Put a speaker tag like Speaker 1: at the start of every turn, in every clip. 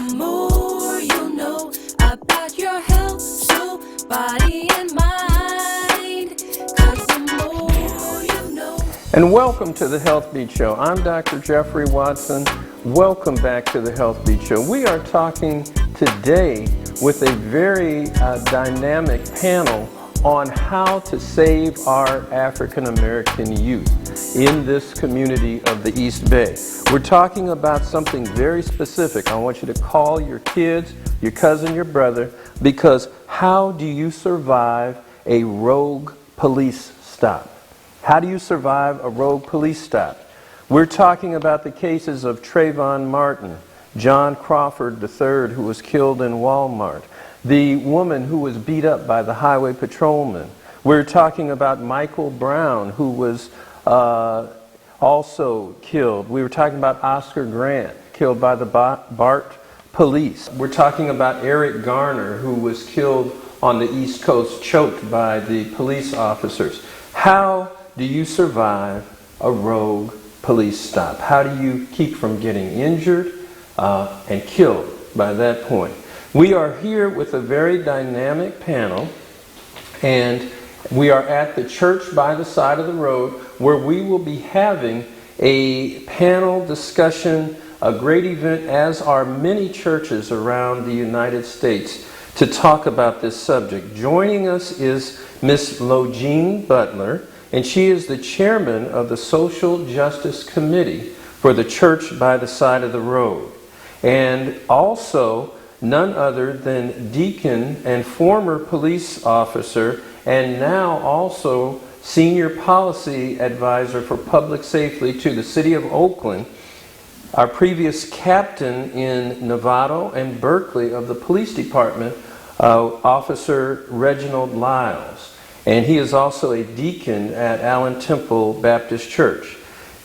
Speaker 1: The more you know about your health, so body and mind. 'Cause the more you know.
Speaker 2: And welcome to the Healthbeat Show. I'm Dr. Jeffrey Watson. Welcome back to the Healthbeat Show. We are talking today with a very dynamic panel on how to save our African American youth in this community of the East Bay. We're talking about something very specific. I want you to call your kids, your cousin, your brother, because how do you survive a rogue police stop? How do you survive a rogue police stop? We're talking about the cases of Trayvon Martin, John Crawford III, who was killed in Walmart, the woman who was beat up by the highway patrolman. We're talking about Michael Brown, who was also killed. We were talking about Oscar Grant, killed by the BART police. We're talking about Eric Garner, who was killed on the East Coast, choked by the police officers. How do you survive a rogue police stop? How do you keep from getting injured and killed by that point? We are here with a very dynamic panel, and we are at the church by the side of the road, where we will be having a panel discussion, a great event, as are many churches around the United States, to talk about this subject. Joining us is Miss Logene Butler, and she is the chairman of the Social Justice Committee for the church by the side of the road. And also none other than deacon and former police officer, and now also senior policy advisor for public safety to the city of Oakland, our previous captain in Novato and Berkeley of the police department, Officer Reginald Lyles. And he is also a deacon at Allen Temple Baptist Church.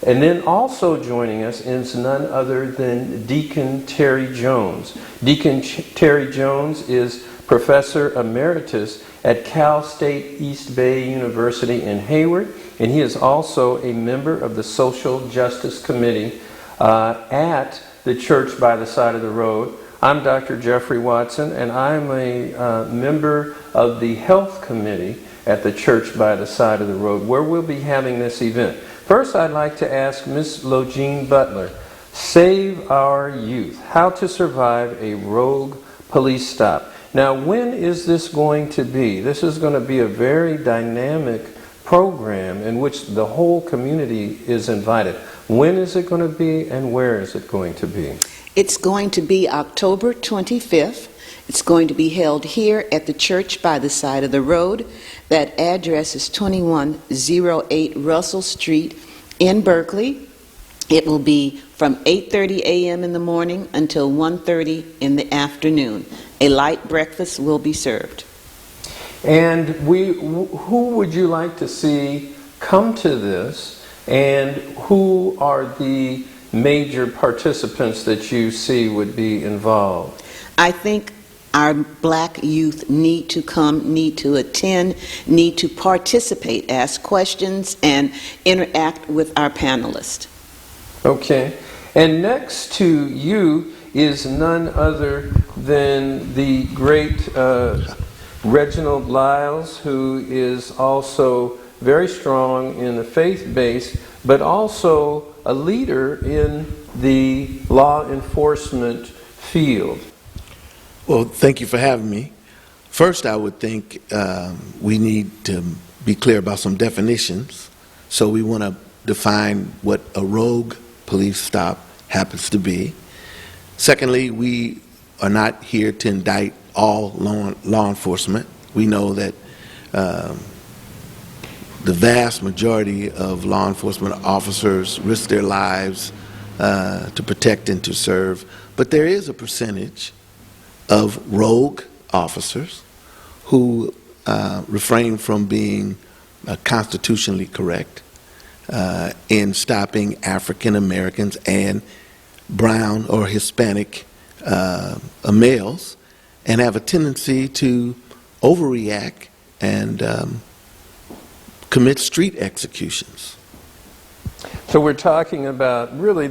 Speaker 2: And then also joining us is none other than Deacon Terry Jones. Deacon Terry Jones is Professor Emeritus at Cal State East Bay University in Hayward, and he is also a member of the Social Justice Committee at the church by the side of the road. I'm Dr. Jeffrey Watson, and I'm a member of the Health Committee at the church by the side of the road, where we'll be having this event. First, I'd like to ask Ms. Logene Butler, save our youth, how to survive a rogue police stop. Now, when is this going to be? This is going to be a very dynamic program in which the whole community is invited. When is it going to be, and where is it going to be?
Speaker 3: It's going to be October 25th. It's going to be held here at the church by the side of the road. That address is 2108 Russell Street in Berkeley. It will be from 8:30 a.m. in the morning until 1:30 in the afternoon. A light breakfast will be served.
Speaker 2: And who would you like to see come to this, and who are the major participants that you see would be involved?
Speaker 3: I think our black youth need to come, need to attend, need to participate, ask questions, and interact with our panelists.
Speaker 2: Okay. And next to you is none other than the great Reginald Lyles, who is also very strong in the faith base, but also a leader in the law enforcement field.
Speaker 4: Well, thank you for having me. First, I would think we need to be clear about some definitions. So we want to define what a rogue police stop happens to be. Secondly, we are not here to indict all law enforcement. We know that the vast majority of law enforcement officers risk their lives to protect and to serve, but there is a percentage of rogue officers who refrain from being constitutionally correct in stopping African Americans and brown or Hispanic males, and have a tendency to overreact and commit street executions.
Speaker 2: So we're talking about really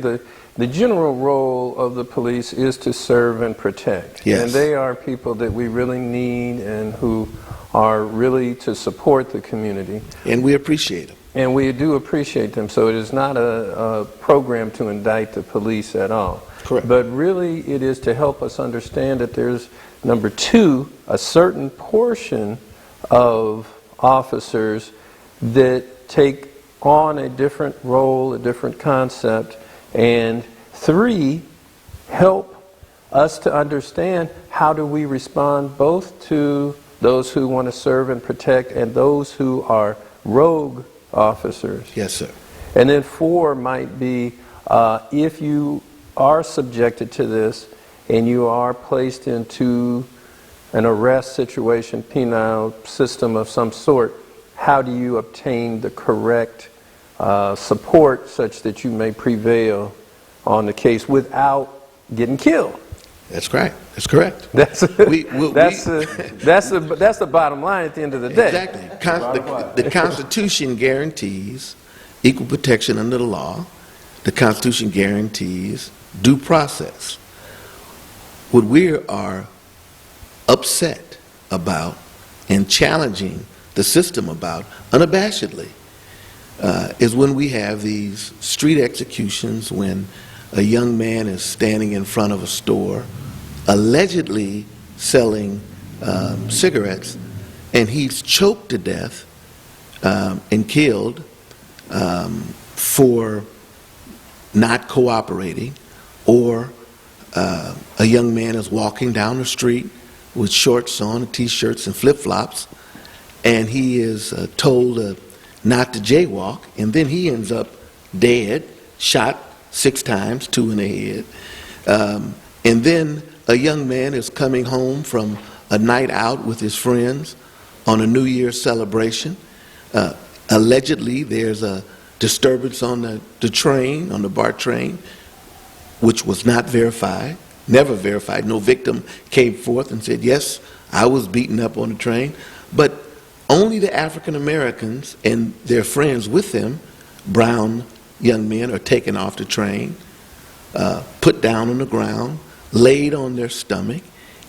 Speaker 2: the general role of the police is to serve and protect.
Speaker 4: Yes.
Speaker 2: And they are people that we really need and who are really to support the community.
Speaker 4: And we appreciate them.
Speaker 2: And we do appreciate them. So it is not a program to indict the police at all.
Speaker 4: Correct.
Speaker 2: But really it is to help us understand that there's, number two, a certain portion of officers that take on a different role, a different concept, and three, help us to understand how do we respond both to those who want to serve and protect and those who are rogue officers.
Speaker 4: Yes, sir.
Speaker 2: And then four might be if you are subjected to this and you are placed into an arrest situation, penal system of some sort, how do you obtain the correct support such that you may prevail on the case without getting killed?
Speaker 4: That's right. That's correct.
Speaker 2: That's the bottom line at the end of the day.
Speaker 4: Exactly. The Constitution guarantees equal protection under the law. The Constitution guarantees due process. What we are upset about and challenging the system about unabashedly is when we have these street executions, when a young man is standing in front of a store allegedly selling cigarettes, and he's choked to death and killed for not cooperating, or a young man is walking down the street with shorts on, t-shirts and flip-flops, and he is told not to jaywalk, and then he ends up dead, shot 6 times, 2 in the head. And then a young man is coming home from a night out with his friends on a New Year's celebration. Allegedly, there's a disturbance on the train, on the BART train, which was not verified, never verified. No victim came forth and said, yes, I was beaten up on the train. But only the African Americans and their friends with them, brown young men, are taken off the train, put down on the ground, laid on their stomach,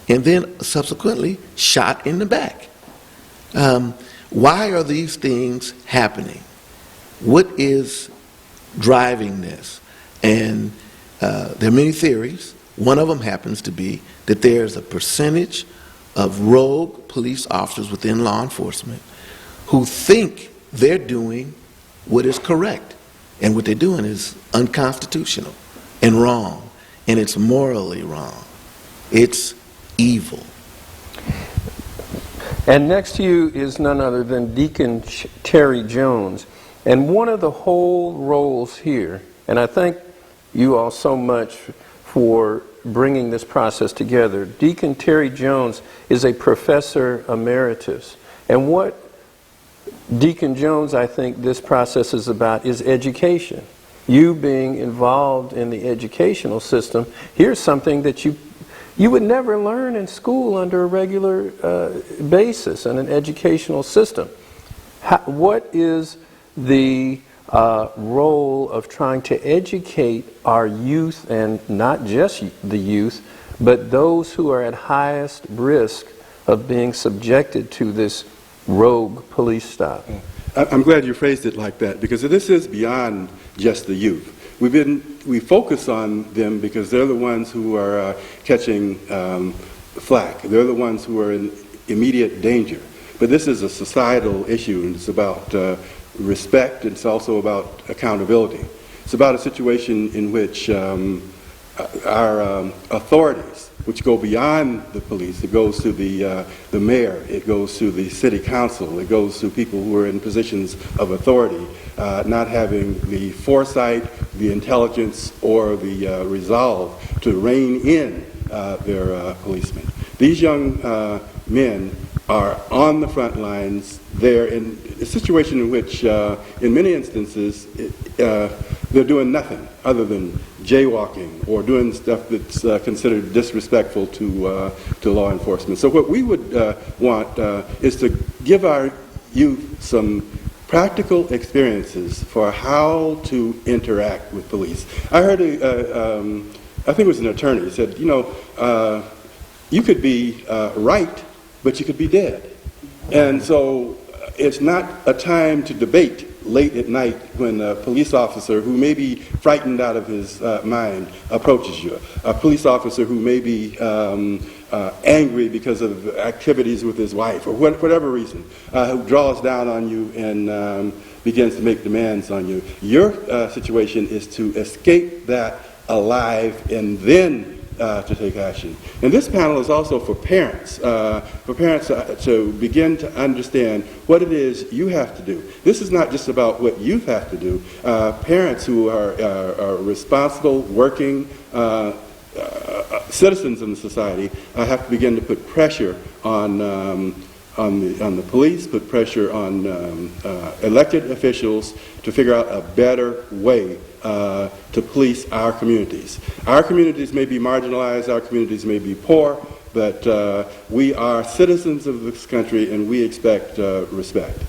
Speaker 4: and then subsequently shot in the back. Why are these things happening? What is driving this? And there are many theories. One of them happens to be that there's a percentage of rogue police officers within law enforcement who think they're doing what is correct. And what they're doing is unconstitutional and wrong. And it's morally wrong. It's evil.
Speaker 2: And next to you is none other than Deacon Terry Jones. And one of the whole roles here, and I thank you all so much for bringing this process together. Deacon Terry Jones is a professor emeritus. And what Deacon Jones, I think this process is about, is education. You being involved in the educational system, here's something that you would never learn in school under a regular basis in an educational system. What is the role of trying to educate our youth, and not just the youth, but those who are at highest risk of being subjected to this rogue police stop?
Speaker 5: I'm glad you phrased it like that, because this is beyond just the youth. We focus on them because they're the ones who are catching flack. They're the ones who are in immediate danger. But this is a societal issue, and it's about respect, and it's also about accountability. It's about a situation in which our authorities, which go beyond the police, it goes to the mayor, it goes to the city council, it goes to people who are in positions of authority, not having the foresight, the intelligence, or the resolve to rein in their policemen. These young men are on the front lines. They're in a situation in which, in many instances, they're doing nothing other than jaywalking or doing stuff that's considered disrespectful to law enforcement. So what we would want is to give our youth some practical experiences for how to interact with police. I heard, I think it was an attorney, who said, you could be right, but you could be dead. And so it's not a time to debate late at night when a police officer who may be frightened out of his mind approaches you. A police officer who may be angry because of activities with his wife or whatever reason, who draws down on you and begins to make demands on you. Your situation is to escape that alive and then to take action. And this panel is also for parents to begin to understand what it is you have to do. This is not just about what you have to do. Parents who are responsible, working citizens in the society have to begin to put pressure on the police, put pressure on elected officials to figure out a better way to police our communities. Our communities may be marginalized, our communities may be poor, but we are citizens of this country and we expect respect.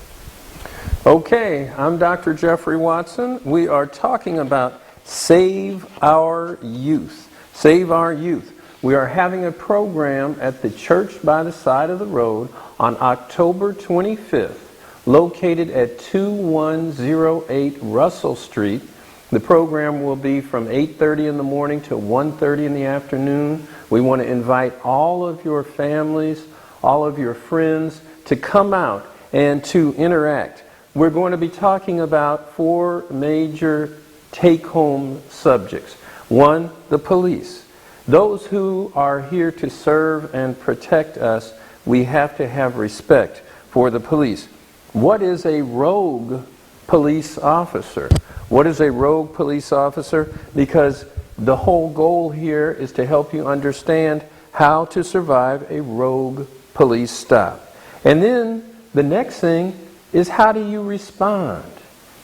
Speaker 2: Okay, I'm Dr. Jeffrey Watson. We are talking about Save Our Youth. Save Our Youth. We are having a program at the Church by the Side of the Road on October 25th, located at 2108 Russell Street. The program will be from 8:30 in the morning to 1:30 in the afternoon. We want to invite all of your families, all of your friends to come out and to interact. We're going to be talking about 4 major take-home subjects. 1, the police. Those who are here to serve and protect us, we have to have respect for the police. What is a rogue police officer? What is a rogue police officer? Because the whole goal here is to help you understand how to survive a rogue police stop. And then the next thing is, how do you respond?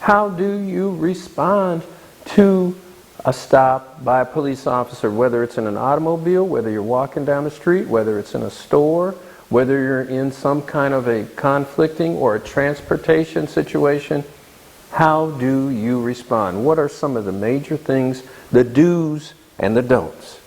Speaker 2: How do you respond to a stop by a police officer, whether it's in an automobile, whether you're walking down the street, whether it's in a store, whether you're in some kind of a conflicting or a transportation situation? How do you respond? What are some of the major things, the do's and the don'ts,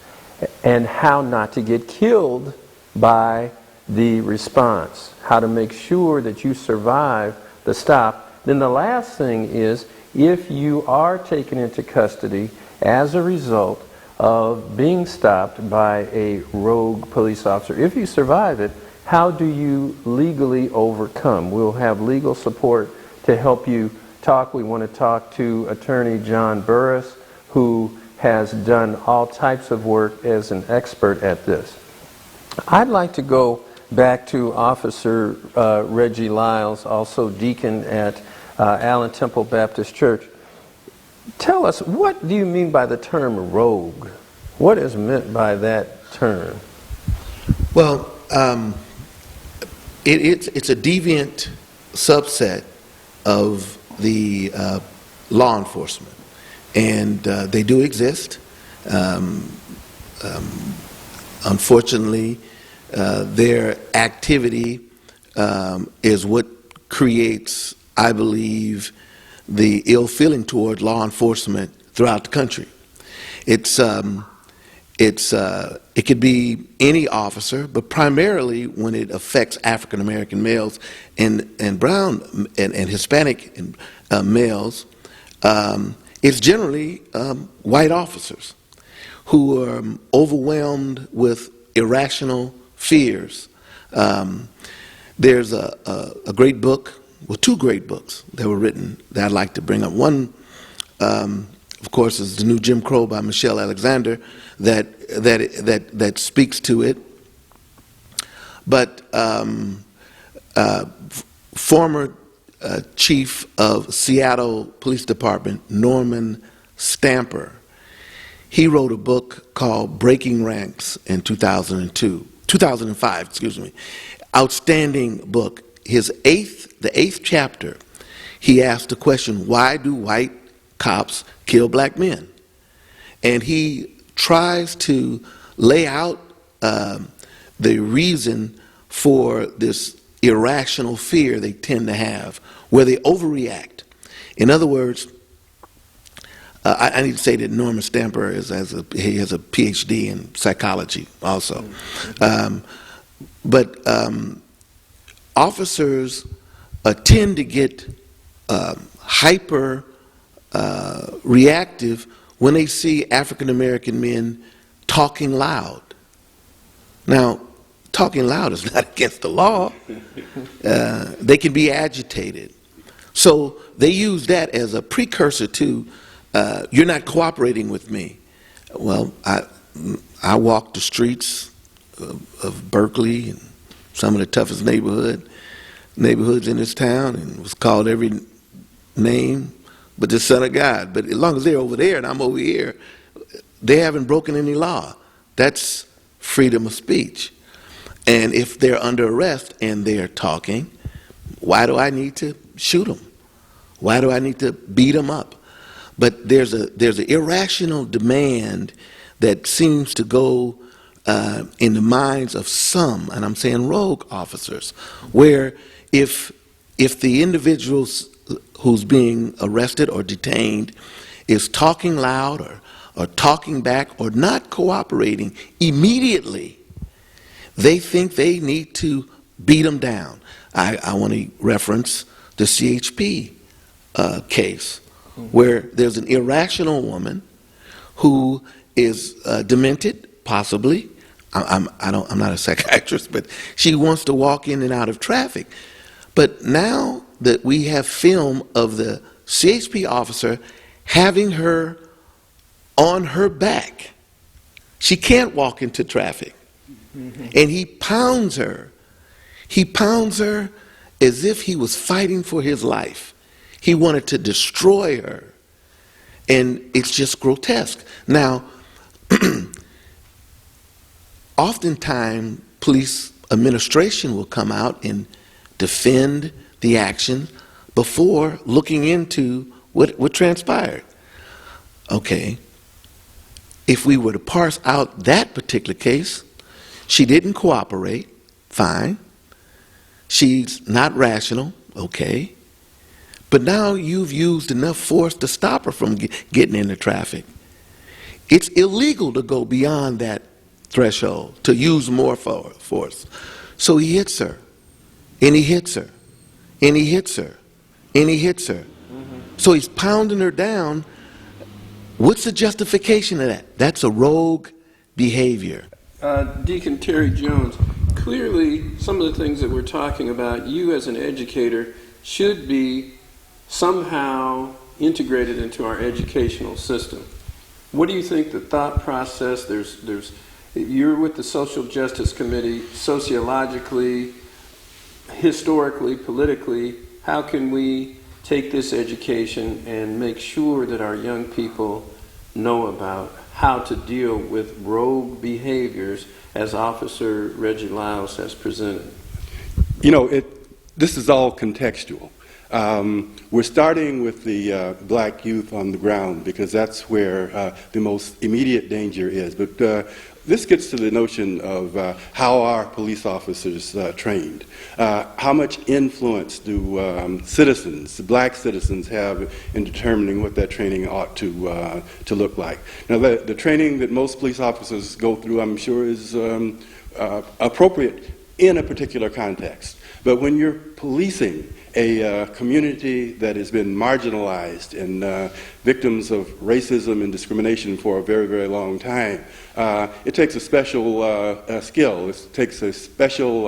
Speaker 2: and how not to get killed by the response? How to make sure that you survive the stop. Then the last thing is, if you are taken into custody as a result of being stopped by a rogue police officer, if you survive it, how do you legally overcome? We'll have legal support to help you talk. We want to talk to Attorney John Burris, who has done all types of work as an expert at this. I'd like to go back to Officer Reggie Lyles, also deacon at Allen Temple Baptist Church. Tell us, what do you mean by the term rogue? What is meant by that term?
Speaker 4: Well, it's a deviant subset of the law enforcement, and they do exist. Unfortunately, their activity is what creates, I believe, the ill feeling toward law enforcement throughout the country. It could be any officer, but primarily when it affects African American males and brown and Hispanic males, it's generally white officers who are overwhelmed with irrational fears. There's a great book, well, 2 great books that were written that I'd like to bring up. One, of course, is The New Jim Crow by Michelle Alexander that speaks to it. But former chief of Seattle Police Department, Norman Stamper, he wrote a book called Breaking Ranks in 2005, excuse me. Outstanding book. The eighth chapter, he asked the question, why do white cops kill black men? And he tries to lay out the reason for this irrational fear they tend to have where they overreact. In other words, I need to say that Norman Stamper he has a PhD in psychology also. But officers tend to get hyper reactive when they see African American men talking loud. Now, talking loud is not against the law. They can be agitated. So they use that as a precursor to, you're not cooperating with me. Well, I walked the streets of Berkeley and some of the toughest neighborhoods in this town, and was called every name but the Son of God. But as long as they're over there and I'm over here, they haven't broken any law. That's freedom of speech. And if they're under arrest and they're talking, why do I need to shoot them? Why do I need to beat them up? But there's an irrational demand that seems to go in the minds of some, and I'm saying rogue officers, where if the individual who's being arrested or detained is talking loud or talking back or not cooperating immediately, they think they need to beat them down. I want to reference the CHP case, where there's an irrational woman who is demented, possibly. I'm not a psychiatrist, but she wants to walk in and out of traffic. But now that we have film of the CHP officer having her on her back, she can't walk into traffic. And he pounds her. He pounds her as if he was fighting for his life. He wanted to destroy her. And it's just grotesque. Now, oftentimes, police administration will come out and defend the action before looking into what transpired. Okay, if we were to parse out that particular case, she didn't cooperate, fine. She's not rational, okay. But now you've used enough force to stop her from getting into traffic. It's illegal to go beyond that threshold, to use more force. So he hits her, and he hits her, and he hits her, and he hits her. So he's pounding her down. What's the justification of that? That's a rogue behavior.
Speaker 2: Deacon Terry Jones, clearly some of the things that we're talking about, you as an educator should be somehow integrated into our educational system. What do you think the thought process, you're with the Social Justice Committee, sociologically, historically, politically, how can we take this education and make sure that our young people know about how to deal with rogue behaviors as Officer Reggie Lyles has presented?
Speaker 5: You know, this is all contextual. We're starting with the black youth on the ground because that's where the most immediate danger is. But this gets to the notion of how are police officers trained? How much influence do citizens, black citizens, have in determining what that training ought to look like? Now, the training that most police officers go through, I'm sure, is appropriate in a particular context. But when you're policing a community that has been marginalized and victims of racism and discrimination for a very, very long time, it takes a special skill. It takes a special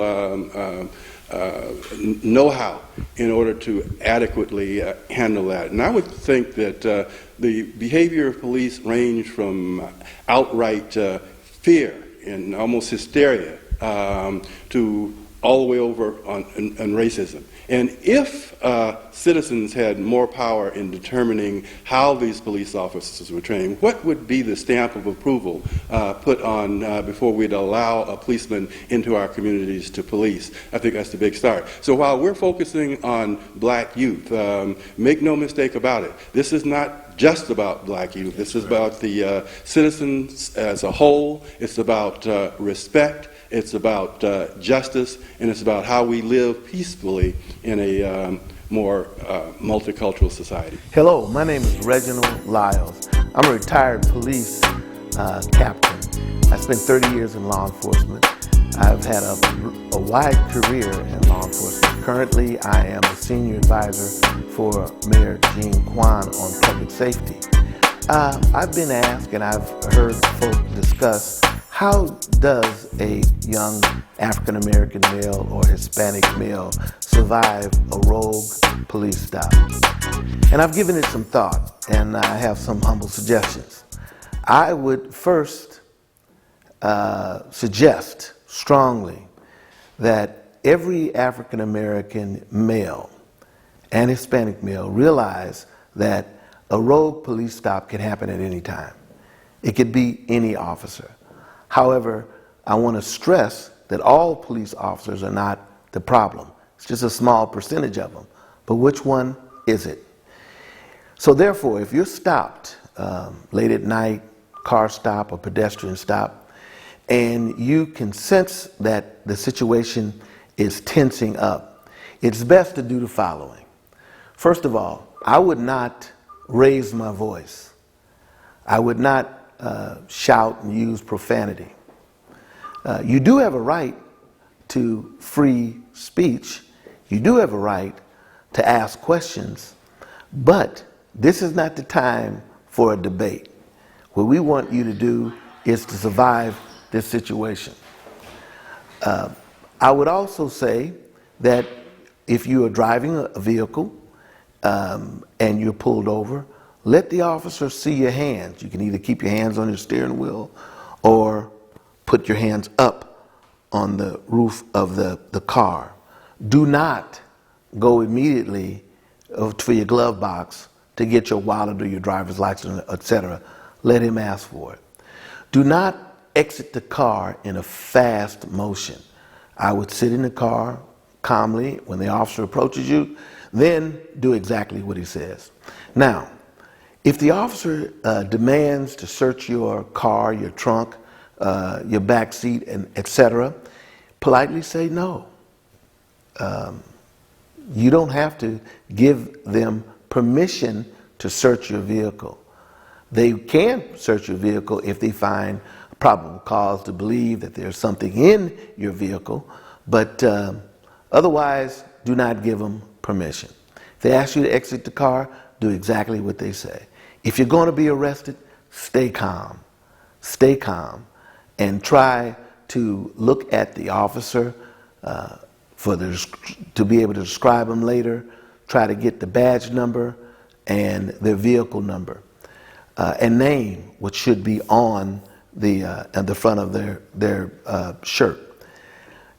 Speaker 5: know-how in order to adequately handle that. And I would think that the behavior of police range from outright fear and almost hysteria to all the way over on racism. And if citizens had more power in determining how these police officers were trained, what would be the stamp of approval put on before we'd allow a policeman into our communities to police? I think that's the big start. So while we're focusing on black youth, make no mistake about it, this is not just about black youth. This is about the citizens as a whole. It's about respect. It's about justice, and it's about how we live peacefully in a more multicultural society.
Speaker 4: Hello, my name is Reginald Lyles. I'm a retired police captain. I spent 30 years in law enforcement. I've had a wide career in law enforcement. Currently, I am a senior advisor for Mayor Jean Quan on public safety. I've been asked, and I've heard folk discuss, how does a young African American male or Hispanic male survive a rogue police stop? And I've given it some thought, and I have some humble suggestions. I would first suggest strongly that every African American male and Hispanic male realize that a rogue police stop can happen at any time. It could be any officer. However, I want to stress that all police officers are not the problem. It's just a small percentage of them. But which one is it? So therefore, if you're stopped late at night, car stop or pedestrian stop, and you can sense that the situation is tensing up, it's best to do the following. First of all, I would not raise my voice. I would not shout and use profanity. You do have a right to free speech. You do have a right to ask questions, but this is not the time for a debate. What we want you to do is to survive this situation. I would also say that if you are driving a vehicle and you're pulled over, let the officer see your hands. You can either keep your hands on your steering wheel or put your hands up on the roof of the car. Do not go immediately for your glove box to get your wallet or your driver's license, etc. Let him ask for it. Do not exit the car in a fast motion. I would sit in the car calmly when the officer approaches you, then do exactly what he says. Now, if the officer demands to search your car, your trunk, your back seat, and etc., politely say no. You don't have to give them permission to search your vehicle. They can search your vehicle if they find probable cause to believe that there's something in your vehicle, but otherwise, do not give them permission. If they ask you to exit the car, do exactly what they say. If you're going to be arrested, stay calm, and try to look at the officer to be able to describe them later. Try to get the badge number and their vehicle number, and name what should be on the front of their shirt.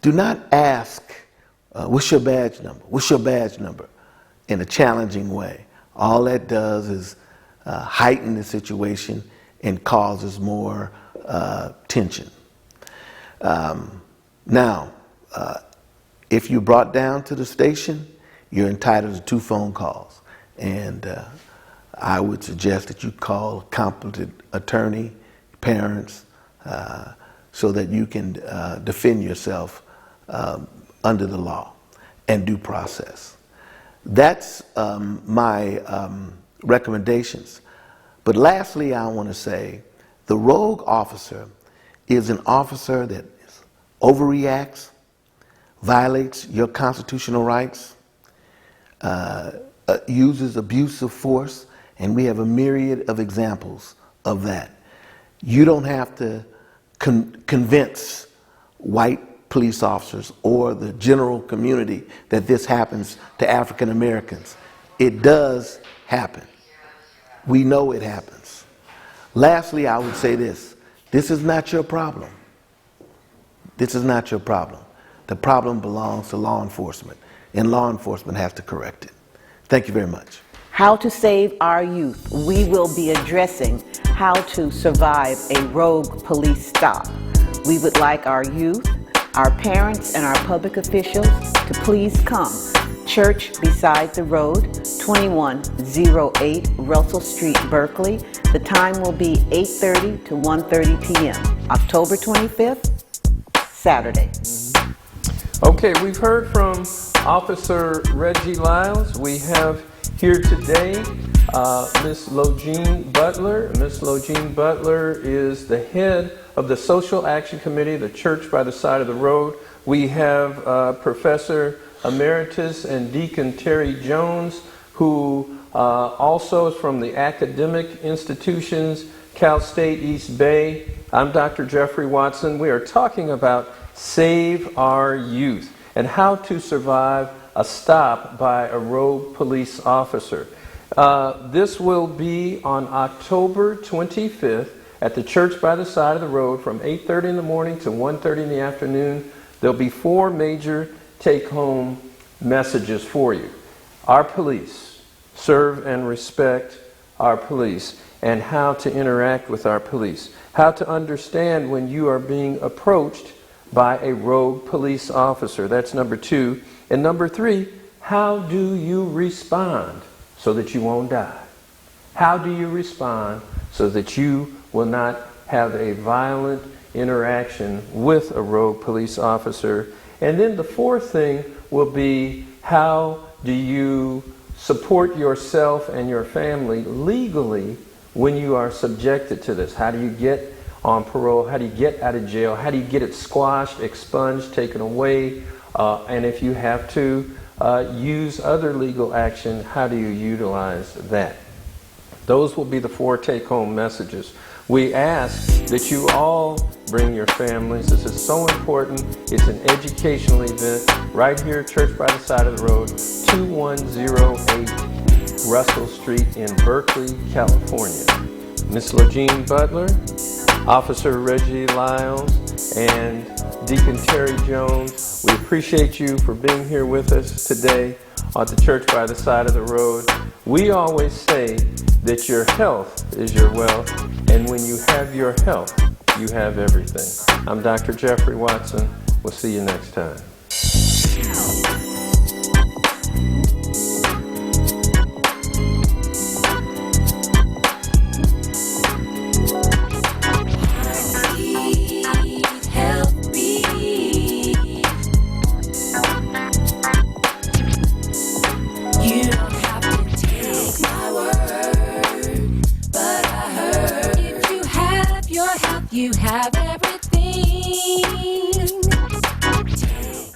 Speaker 4: Do not ask, "What's your badge number? What's your badge number?" in a challenging way. All that does is heighten the situation and causes more tension. Now, if you're brought down to the station, you're entitled to 2 phone calls. And I would suggest that you call a competent attorney, parents, so that you can defend yourself under the law and due process. That's my recommendations. But lastly, I want to say the rogue officer is an officer that overreacts, violates your constitutional rights, uses abuse of force, and we have a myriad of examples of that. You don't have to convince white police officers or the general community that this happens to African Americans. It does happen. We know it happens. Lastly, I would say this. This is not your problem. This is not your problem. The problem belongs to law enforcement, and law enforcement has to correct it. Thank you very much.
Speaker 3: How to save our youth. We will be addressing how to survive a rogue police stop. We would like our youth, our parents, and our public officials to please come. Church beside the road, 2108 Russell Street, Berkeley. The time will be 8:30 to 1:30 p.m. October 25th, Saturday.
Speaker 2: Okay, we've heard from Officer Reggie Lyles, we have here today Miss Logene Butler. Miss Logene Butler is the head of the Social Action Committee, the Church by the Side of the Road. We have Professor Emeritus and Deacon Terry Jones, who also is from the academic institutions, Cal State East Bay. I'm Dr. Jeffrey Watson. We are talking about Save Our Youth and how to survive a stop by a rogue police officer. This will be on October 25th at the Church by the Side of the Road from 8:30 in the morning to 1:30 in the afternoon. There'll be 4 major take-home messages for you. Our police, serve and respect our police, and how to interact with our police. How to understand when you are being approached by a rogue police officer. That's number 2. And number 3, how do you respond so that you won't die? How do you respond so that you will not have a violent interaction with a rogue police officer? And then the 4th thing will be, how do you support yourself and your family legally when you are subjected to this? How do you get on parole? How do you get out of jail? How do you get it squashed, expunged, taken away? And if you have to use other legal action, how do you utilize that? Those will be the 4 take-home messages. We ask that you all bring your families. This is so important. It's an educational event right here, Church by the Side of the Road, 2108 Russell Street in Berkeley, California. Miss Logene Butler, Officer Reggie Lyles, and Deacon Terry Jones, we appreciate you for being here with us today at the Church by the Side of the Road. We always say that your health is your wealth, and when you have your health, you have everything. I'm Dr. Jeffrey Watson. We'll see you next time.
Speaker 1: You don't have to take my word, but I heard if you have your health, you have everything.